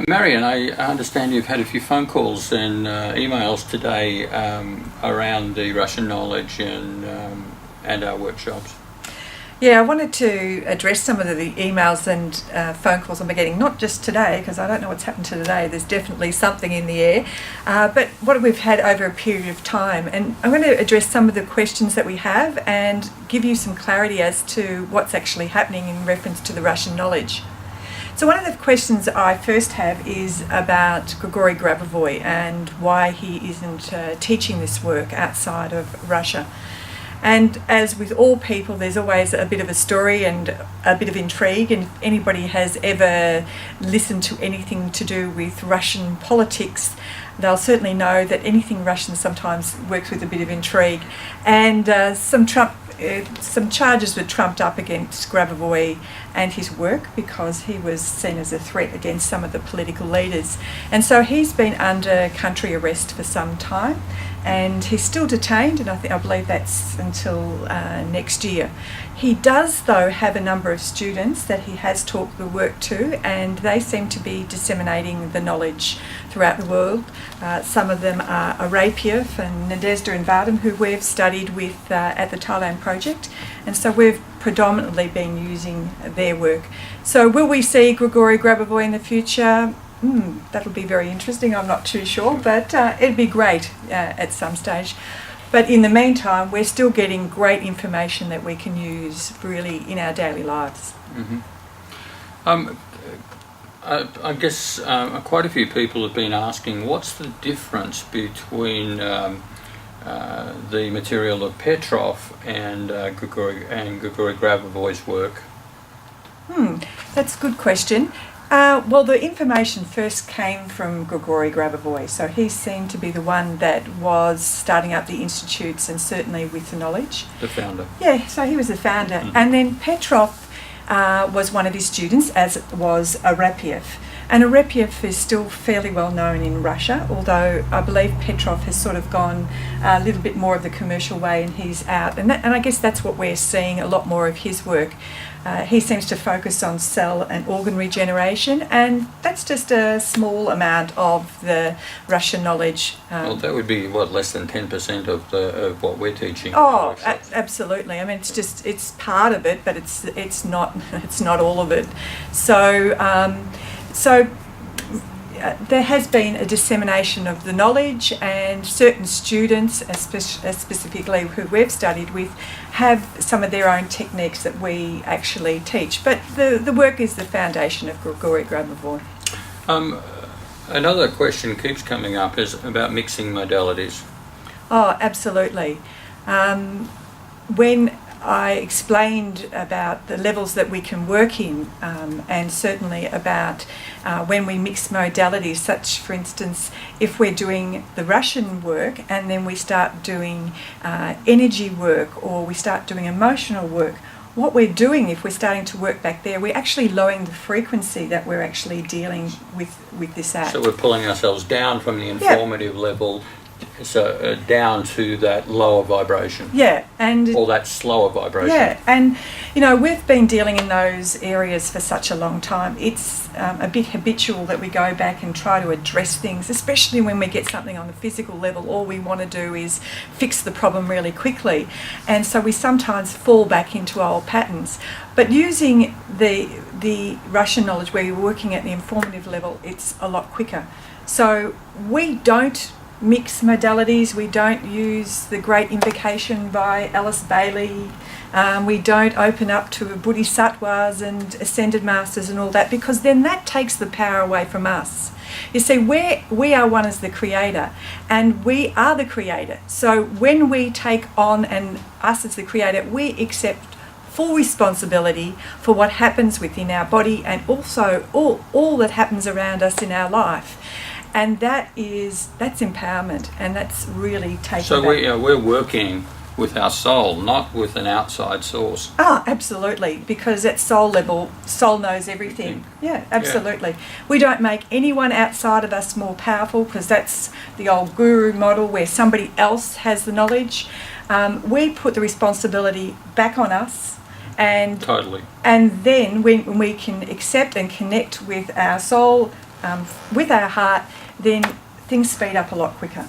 Marion, I understand you've had a few phone calls and emails today around the Russian knowledge and our workshops. Yeah, I wanted to address some of the emails and phone calls I'm getting, not just today, because I don't know what's happened to today. There's definitely something in the air, but what we've had over a period of time. And I'm going to address some of the questions that we have and give you some clarity as to what's actually happening in reference to the Russian knowledge. So one of the questions I first have is about Grigory Grabovoi and why he isn't teaching this work outside of Russia. And as with all people, there's always a bit of a story and a bit of intrigue. And if anybody has ever listened to anything to do with Russian politics, they'll certainly know that anything Russian sometimes works with a bit of intrigue. And some charges were trumped up against Grabovoi and his work because he was seen as a threat against some of the political leaders. And so he's been under country arrest for some time, and he's still detained, and I believe that's until next year. He does, though, have a number of students that he has taught the work to, and they seem to be disseminating the knowledge throughout the world. Some of them are Arapiev and Nadezhda and Vadim, who we've studied with at the Thailand project, and so we've predominantly been using their work. So will we see Grigory Grabovoi in the future? That'll be very interesting. I'm not too sure, but it'd be great at some stage. But in the meantime, we're still getting great information that we can use really in our daily lives. Mm-hmm. I guess quite a few people have been asking, what's the difference between the material of Petrov and Grigory Grabovoi's work? That's a good question. Well, the information first came from Grigory Grabovoi, so he seemed to be the one that was starting up the institutes and certainly with the knowledge. The founder. Yeah, so he was the founder. And then Petrov was one of his students, as was Arapiev. And Arapiev is still fairly well known in Russia, although I believe Petrov has sort of gone a little bit more of the commercial way and he's out. And I guess that's what we're seeing a lot more of his work. He seems to focus on cell and organ regeneration, and that's just a small amount of the Russian knowledge. Well, that would be, less than 10% of what we're teaching? Oh, absolutely. I mean, it's part of it, but it's not all of it. So there has been a dissemination of the knowledge, and certain students, specifically who we've studied with, have some of their own techniques that we actually teach. But the work is the foundation of Grigory Grabovoi. Another question keeps coming up is about mixing modalities. Oh, absolutely. When I explained about the levels that we can work in, and certainly about when we mix modalities, such, for instance, if we're doing the Russian work and then we start doing energy work or we start doing emotional work, what we're doing if we're starting to work back there, we're actually lowering the frequency that we're actually dealing with this at. So we're pulling ourselves down from the informative level, so down to that lower vibration. Yeah, and or that slower vibration. Yeah, and we've been dealing in those areas for such a long time. It's a bit habitual that we go back and try to address things, especially when we get something on the physical level. All we want to do is fix the problem really quickly, and so we sometimes fall back into old patterns. But using the Russian knowledge where you're working at the informative level, it's a lot quicker. So we don't mix modalities. We don't use the Great Invocation by Alice Bailey. We don't open up to bodhisattvas and ascended masters and all that, because then that takes the power away from us. You see, we are one as the creator, and we are the creator. So when we take on and us as the creator, we accept full responsibility for what happens within our body and also all that happens around us in our life. And that's empowerment, and that's really taking. So we're working with our soul, not with an outside source. Ah, absolutely, because at soul level, soul knows everything. Yeah, absolutely. Yeah. We don't make anyone outside of us more powerful, because that's the old guru model where somebody else has the knowledge. We put the responsibility back on us, and totally. And then when we can accept and connect with our soul, with our heart, then things speed up a lot quicker.